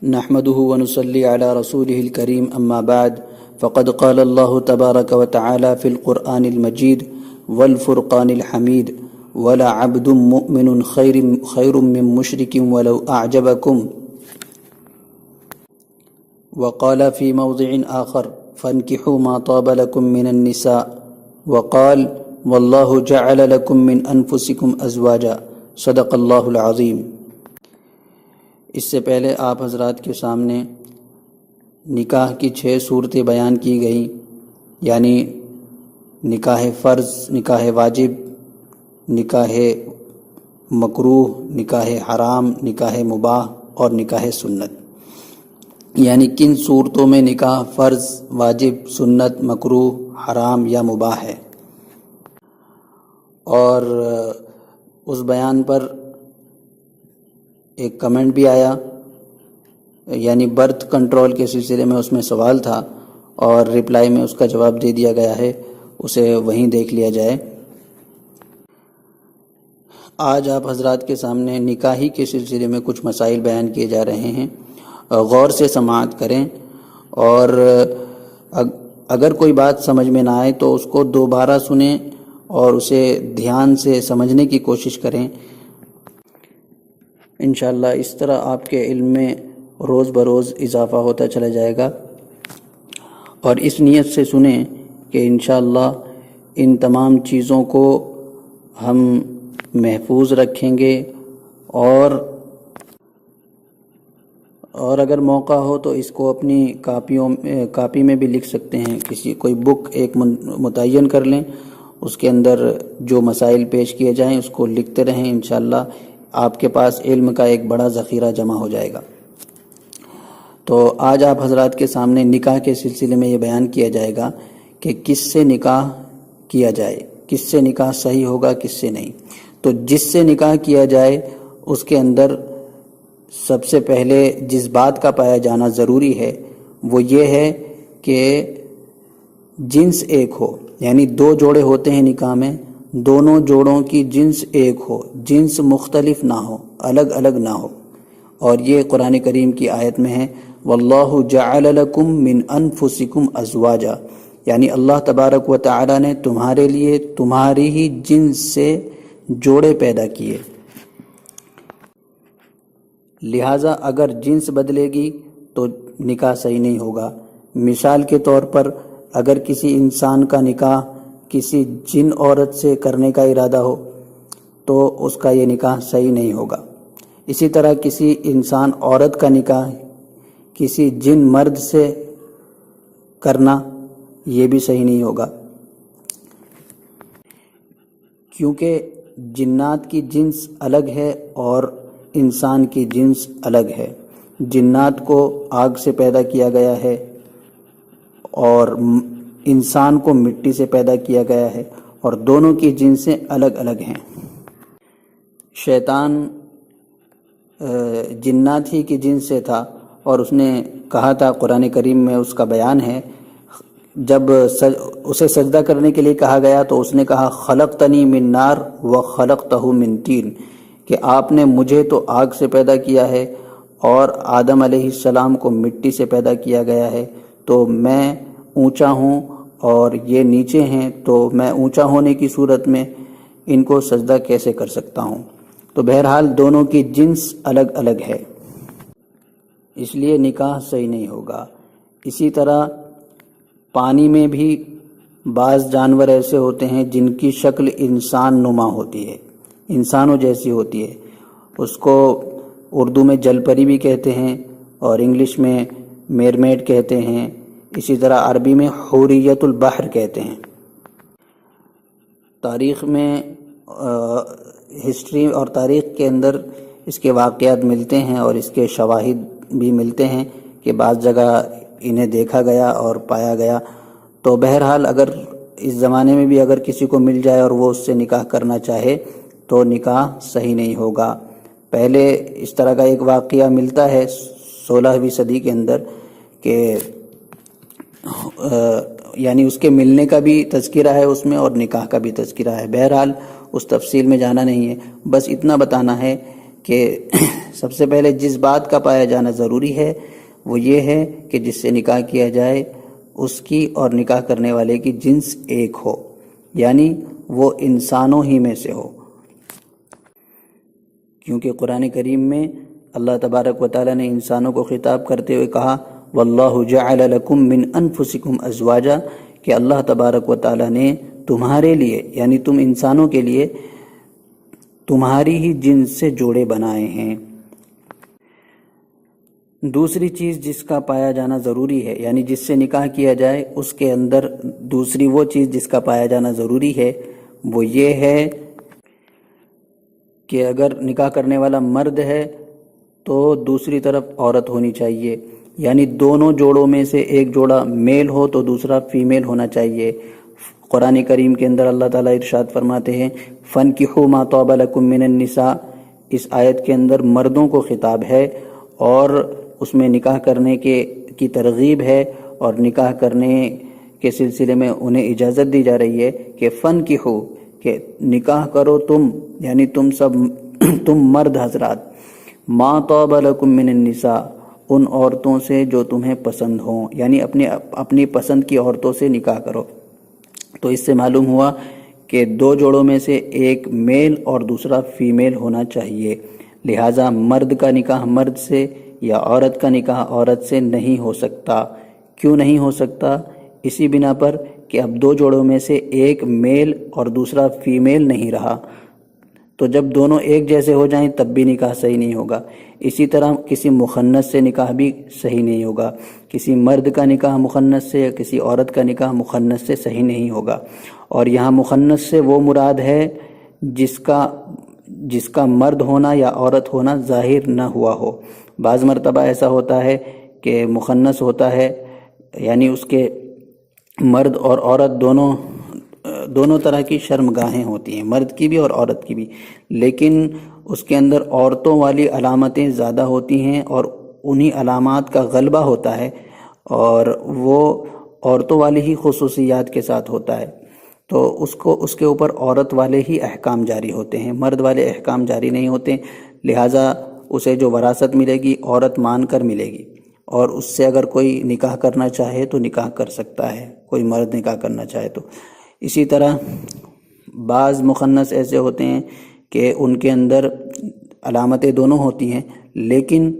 نحمده ونصلي على رسوله الكريم أما بعد فقد قال الله تبارك وتعالى في القرآن المجيد والفرقان الحميد ولا عبد مؤمن خير من مشرك ولو أعجبكم. وقال في موضع آخر فانكحوا ما طاب لكم من النساء وقال والله جعل لكم من أنفسكم أزواجا. صدق اللہ العظیم. اس سے پہلے آپ حضرات کے سامنے نکاح کی 6 صورتیں بیان کی گئیں، یعنی نکاح فرض، نکاح واجب، نکاح مکروہ، نکاح حرام، نکاح مباح اور نکاح سنت. یعنی کن صورتوں میں نکاح فرض، واجب، سنت، مکروہ، حرام یا مباح ہے. اور اس بیان پر ایک کمنٹ بھی آیا، یعنی برتھ کنٹرول کے سلسلے میں اس میں سوال تھا اور رپلائی میں اس کا جواب دے دیا گیا ہے، اسے وہیں دیکھ لیا جائے. آج آپ حضرات کے سامنے نکاحی کے سلسلے میں کچھ مسائل بیان کیے جا رہے ہیں، غور سے سماعت کریں اور اگر کوئی بات سمجھ میں نہ آئے تو اس کو دوبارہ سنیں اور اسے دھیان سے سمجھنے کی کوشش کریں. انشاءاللہ اس طرح آپ کے علم میں روز بروز اضافہ ہوتا چلا جائے گا، اور اس نیت سے سنیں کہ انشاءاللہ ان تمام چیزوں کو ہم محفوظ رکھیں گے، اور اگر موقع ہو تو اس کو اپنی کاپی میں بھی لکھ سکتے ہیں. کوئی بک ایک متعین کر لیں، اس کے اندر جو مسائل پیش کیے جائیں اس کو لکھتے رہیں. انشاءاللہ آپ کے پاس علم کا ایک بڑا ذخیرہ جمع ہو جائے گا. تو آج آپ حضرات کے سامنے نکاح کے سلسلے میں یہ بیان کیا جائے گا کہ کس سے نکاح کیا جائے، کس سے نکاح صحیح ہوگا، کس سے نہیں. تو جس سے نکاح کیا جائے اس کے اندر سب سے پہلے جس بات کا پایا جانا ضروری ہے وہ یہ ہے کہ جنس ایک ہو. یعنی 2 جوڑے ہوتے ہیں نکاح میں، دونوں جوڑوں کی جنس ایک ہو، جنس مختلف نہ ہو، الگ الگ نہ ہو. اور یہ قرآن کریم کی آیت میں ہے واللہ جعل لکم من انفسکم ازواجا، یعنی اللہ تبارک و تعالی نے تمہارے لیے تمہاری ہی جنس سے جوڑے پیدا کیے. لہٰذا اگر جنس بدلے گی تو نکاح صحیح نہیں ہوگا. مثال کے طور پر اگر کسی انسان کا نکاح کسی جن عورت سے کرنے کا ارادہ ہو تو اس کا یہ نکاح صحیح نہیں ہوگا. اسی طرح کسی انسان عورت کا نکاح کسی جن مرد سے کرنا یہ بھی صحیح نہیں ہوگا، کیونکہ جنات کی جنس الگ ہے اور انسان کی جنس الگ ہے. جنات کو آگ سے پیدا کیا گیا ہے اور انسان کو مٹی سے پیدا کیا گیا ہے، اور دونوں کی جنسیں الگ الگ ہیں. شیطان جنات ہی کی جنس سے تھا اور اس نے کہا تھا، قرآن کریم میں اس کا بیان ہے، جب اسے سجدہ کرنے کے لیے کہا گیا تو اس نے کہا خلقتنی من نار وخلقتہ من طین، کہ آپ نے مجھے تو آگ سے پیدا کیا ہے اور آدم علیہ السلام کو مٹی سے پیدا کیا گیا ہے، تو میں اونچا ہوں اور یہ نیچے ہیں، تو میں اونچا ہونے کی صورت میں ان کو سجدہ کیسے کر سکتا ہوں. تو بہرحال دونوں کی جنس الگ الگ ہے، اس لیے نکاح صحیح نہیں ہوگا. اسی طرح پانی میں بھی بعض جانور ایسے ہوتے ہیں جن کی شکل انسان نما ہوتی ہے، انسانوں جیسی ہوتی ہے. اس کو اردو میں جل پری بھی کہتے ہیں اور انگلش میں میرمیڈ کہتے ہیں. اسی طرح عربی میں حوریت البحر کہتے ہیں. تاریخ میں ہسٹری اور تاریخ کے اندر اس کے واقعات ملتے ہیں اور اس کے شواہد بھی ملتے ہیں کہ بعض جگہ انہیں دیکھا گیا اور پایا گیا. تو بہرحال اگر اس زمانے میں بھی اگر کسی کو مل جائے اور وہ اس سے نکاح کرنا چاہے تو نکاح صحیح نہیں ہوگا. پہلے اس طرح کا ایک واقعہ ملتا ہے 16ویں صدی کے اندر کہ یعنی اس کے ملنے کا بھی تذکرہ ہے اس میں اور نکاح کا بھی تذکرہ ہے. بہرحال اس تفصیل میں جانا نہیں ہے، بس اتنا بتانا ہے کہ سب سے پہلے جس بات کا پایا جانا ضروری ہے وہ یہ ہے کہ جس سے نکاح کیا جائے اس کی اور نکاح کرنے والے کی جنس ایک ہو، یعنی وہ انسانوں ہی میں سے ہو، کیونکہ قرآن کریم میں اللہ تبارک و تعالیٰ نے انسانوں کو خطاب کرتے ہوئے کہا واللہ جعل لکم من انفسکم ازواجا، کہ اللہ تبارک و تعالیٰ نے تمہارے لیے یعنی تم انسانوں کے لیے تمہاری ہی جنس سے جوڑے بنائے ہیں۔ دوسری چیز جس کا پایا جانا ضروری ہے، یعنی جس سے نکاح کیا جائے اس کے اندر دوسری وہ چیز جس کا پایا جانا ضروری ہے وہ یہ ہے کہ اگر نکاح کرنے والا مرد ہے تو دوسری طرف عورت ہونی چاہیے، یعنی دونوں جوڑوں میں سے ایک جوڑا میل ہو تو دوسرا فیمیل ہونا چاہیے۔ قرآن کریم کے اندر اللہ تعالیٰ ارشاد فرماتے ہیں فَانْكِحُوا مَا طَابَ لَكُم مِّنَ النِّسَاءِ، اس آیت کے اندر مردوں کو خطاب ہے اور اس میں نکاح کرنے کی ترغیب ہے، اور نکاح کرنے کے سلسلے میں انہیں اجازت دی جا رہی ہے کہ فَانْكِحُوا، کہ نکاح کرو تم، یعنی تم مرد حضرات، مَا طَابَ لَكُم مِّنَ النِّسَاءِ، ان عورتوں سے جو تمہیں پسند ہوں، یعنی اپنی پسند کی عورتوں سے نکاح کرو۔ تو اس سے معلوم ہوا کہ دو جوڑوں میں سے ایک میل اور دوسرا فیمیل ہونا چاہیے، لہٰذا مرد کا نکاح مرد سے یا عورت کا نکاح عورت سے نہیں ہو سکتا۔ کیوں نہیں ہو سکتا؟ اسی بنا پر کہ اب دو جوڑوں میں سے ایک میل اور دوسرا فیمیل نہیں رہا، تو جب دونوں ایک جیسے ہو جائیں تب بھی نکاح صحیح نہیں ہوگا۔ اسی طرح کسی مخنث سے نکاح بھی صحیح نہیں ہوگا، کسی مرد کا نکاح مخنث سے یا کسی عورت کا نکاح مخنث سے صحیح نہیں ہوگا۔ اور یہاں مخنث سے وہ مراد ہے جس کا مرد ہونا یا عورت ہونا ظاہر نہ ہوا ہو۔ بعض مرتبہ ایسا ہوتا ہے کہ مخنث ہوتا ہے، یعنی اس کے مرد اور عورت دونوں طرح کی شرمگاہیں ہوتی ہیں، مرد کی بھی اور عورت کی بھی، لیکن اس کے اندر عورتوں والی علامتیں زیادہ ہوتی ہیں اور انہی علامات کا غلبہ ہوتا ہے، اور وہ عورتوں والی ہی خصوصیات کے ساتھ ہوتا ہے، تو اس کے اوپر عورت والے ہی احکام جاری ہوتے ہیں، مرد والے احکام جاری نہیں ہوتے، لہٰذا اسے جو وراثت ملے گی عورت مان کر ملے گی، اور اس سے اگر کوئی نکاح کرنا چاہے تو نکاح کر سکتا ہے، کوئی مرد نکاح کرنا چاہے تو۔ اسی طرح بعض مخنث ایسے ہوتے ہیں کہ ان کے اندر علامتیں دونوں ہوتی ہیں لیکن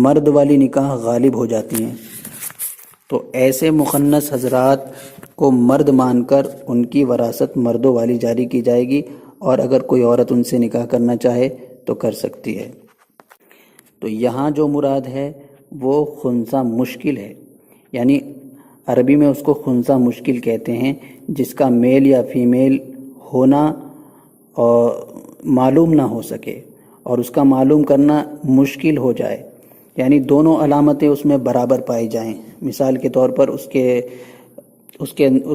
مرد والی نکاح غالب ہو جاتی ہیں، تو ایسے مخنث حضرات کو مرد مان کر ان کی وراثت مردوں والی جاری کی جائے گی، اور اگر کوئی عورت ان سے نکاح کرنا چاہے تو کر سکتی ہے۔ تو یہاں جو مراد ہے وہ خنثی مشکل ہے، یعنی عربی میں اس کو خنثی مشکل کہتے ہیں، جس کا میل یا فیمیل ہونا معلوم نہ ہو سکے اور اس کا معلوم کرنا مشکل ہو جائے، یعنی دونوں علامتیں اس میں برابر پائی جائیں۔ مثال کے طور پر اس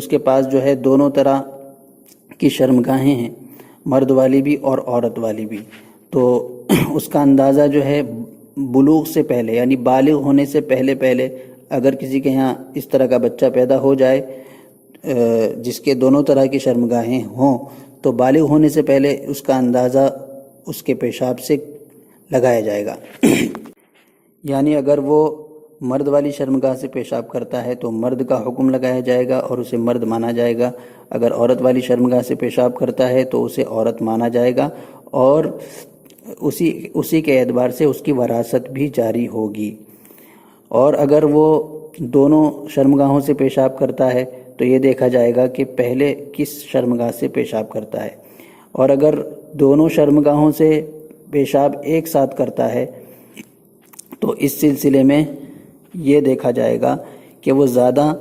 کے پاس جو ہے دونوں طرح کی شرمگاہیں ہیں، مرد والی بھی اور عورت والی بھی، تو اس کا اندازہ جو ہے بلوغ سے پہلے یعنی بالغ ہونے سے پہلے اگر کسی کے یہاں اس طرح کا بچہ پیدا ہو جائے جس کے دونوں طرح کی شرمگاہیں ہوں، تو بالغ ہونے سے پہلے اس کا اندازہ اس کے پیشاب سے لگایا جائے گا۔ یعنی اگر وہ مرد والی شرمگاہ سے پیشاب کرتا ہے تو مرد کا حکم لگایا جائے گا اور اسے مرد مانا جائے گا، اگر عورت والی شرمگاہ سے پیشاب کرتا ہے تو اسے عورت مانا جائے گا، اور اسی کے اعتبار سے اس کی وراثت بھی جاری ہوگی۔ اور اگر وہ دونوں شرمگاہوں سے پیشاب کرتا ہے تو یہ دیکھا جائے گا کہ پہلے کس شرمگاہ سے پیشاب کرتا ہے، اور اگر دونوں شرمگاہوں سے پیشاب ایک ساتھ کرتا ہے تو اس سلسلے میں یہ دیکھا جائے گا کہ وہ زیادہ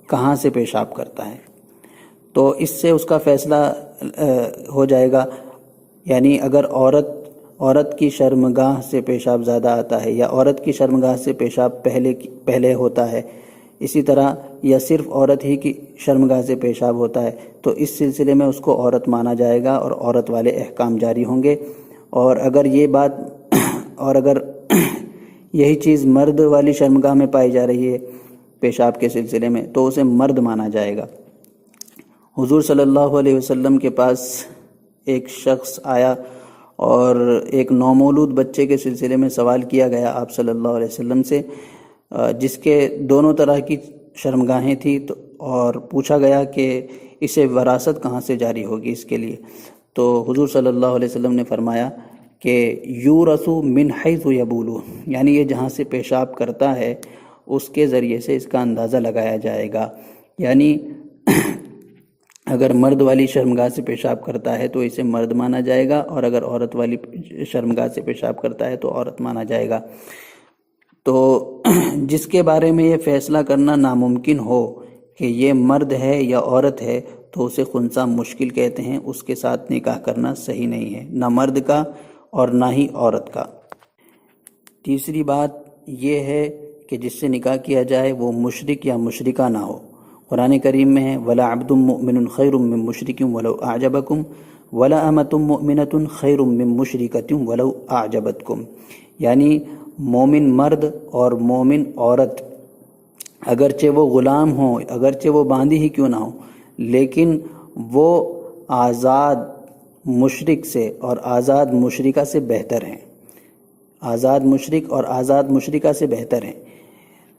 کہاں سے پیشاب کرتا ہے، تو اس سے اس کا فیصلہ ہو جائے گا، یعنی اگر عورت کی شرمگاہ سے پیشاب زیادہ آتا ہے یا عورت کی شرمگاہ سے پیشاب پہلے ہوتا ہے، اسی طرح یا صرف عورت ہی کی شرمگاہ سے پیشاب ہوتا ہے، تو اس سلسلے میں اس کو عورت مانا جائے گا اور عورت والے احکام جاری ہوں گے، اور اگر یہی چیز مرد والی شرمگاہ میں پائی جا رہی ہے پیشاب کے سلسلے میں تو اسے مرد مانا جائے گا۔ حضور صلی اللہ علیہ وسلم کے پاس ایک شخص آیا اور ایک نومولود بچے کے سلسلے میں سوال کیا گیا آپ صلی اللہ علیہ وسلم سے، جس کے دونوں طرح کی شرمگاہیں تھیں، اور پوچھا گیا کہ اسے وراثت کہاں سے جاری ہوگی اس کے لیے، تو حضور صلی اللہ علیہ وسلم نے فرمایا کہ یورث من حیث یبول، یعنی یہ جہاں سے پیشاب کرتا ہے اس کے ذریعے سے اس کا اندازہ لگایا جائے گا، یعنی اگر مرد والی شرمگاہ سے پیشاب کرتا ہے تو اسے مرد مانا جائے گا، اور اگر عورت والی شرمگاہ سے پیشاب کرتا ہے تو عورت مانا جائے گا۔ تو جس کے بارے میں یہ فیصلہ کرنا ناممکن ہو کہ یہ مرد ہے یا عورت ہے تو اسے خنثی مشکل کہتے ہیں، اس کے ساتھ نکاح کرنا صحیح نہیں ہے، نہ مرد کا اور نہ ہی عورت کا۔ تیسری بات یہ ہے کہ جس سے نکاح کیا جائے وہ مشرک یا مشرکہ نہ ہو۔ قرآن کریم میں ہے وَلَعَبْدٌ مُؤْمِنٌ خَيْرٌ مِّن مُشْرِكٍ وَلَوْ أَعْجَبَكُمْ وَلَأَمَةٌ مُؤْمِنَةٌ خَيْرٌ مِّن مُشْرِكَةٍ وَلَوْ أَعْجَبَتْكُمْ، یعنی مومن مرد اور مومن عورت اگرچہ وہ غلام ہوں، اگرچہ وہ باندھی ہی کیوں نہ ہوں، لیکن وہ آزاد مشرک سے اور آزاد مشرکہ سے بہتر ہیں، آزاد مشرک اور آزاد مشرکہ سے بہتر ہیں۔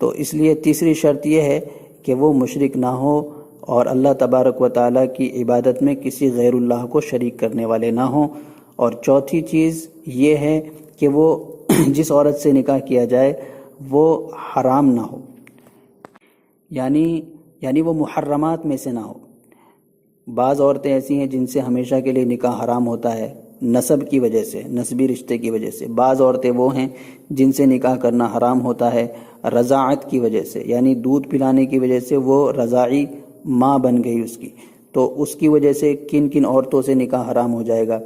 تو اس لیے تیسری شرط یہ ہے کہ وہ مشرک نہ ہو اور اللہ تبارک و تعالیٰ کی عبادت میں کسی غیر اللہ کو شریک کرنے والے نہ ہوں، اور چوتھی چیز یہ ہے کہ وہ جس عورت سے نکاح کیا جائے وہ حرام نہ ہو، یعنی وہ محرمات میں سے نہ ہو۔ بعض عورتیں ایسی ہیں جن سے ہمیشہ کے لیے نکاح حرام ہوتا ہے نسب کی وجہ سے، نسبی رشتے کی وجہ سے، بعض عورتیں وہ ہیں جن سے نکاح کرنا حرام ہوتا ہے رضاعت کی وجہ سے، یعنی دودھ پلانے کی وجہ سے وہ رضاعی ماں بن گئی اس کی، تو اس کی وجہ سے کن کن عورتوں سے نکاح حرام ہو جائے گا۔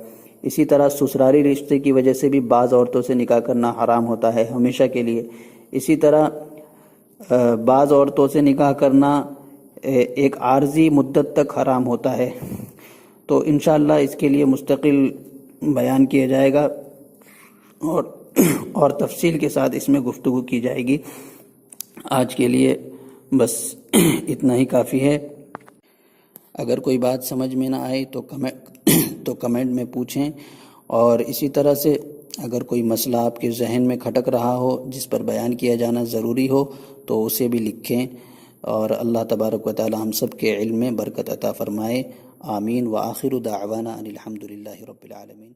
اسی طرح سسرالی رشتے کی وجہ سے بھی بعض عورتوں سے نکاح کرنا حرام ہوتا ہے ہمیشہ کے لیے۔ اسی طرح بعض عورتوں سے نکاح کرنا ایک عارضی مدت تک حرام ہوتا ہے، تو انشاءاللہ اس کے لیے مستقل بیان کیا جائے گا اور تفصیل کے ساتھ اس میں گفتگو کی جائے گی۔ آج کے لیے بس اتنا ہی کافی ہے۔ اگر کوئی بات سمجھ میں نہ آئے تو کمنٹ میں پوچھیں، اور اسی طرح سے اگر کوئی مسئلہ آپ کے ذہن میں کھٹک رہا ہو جس پر بیان کیا جانا ضروری ہو تو اسے بھی لکھیں، اور اللہ تبارک و تعالی ہم سب کے علم میں برکت عطا فرمائے۔ آمین۔ وآخر دعوانا ان الحمد للہ رب العالمین۔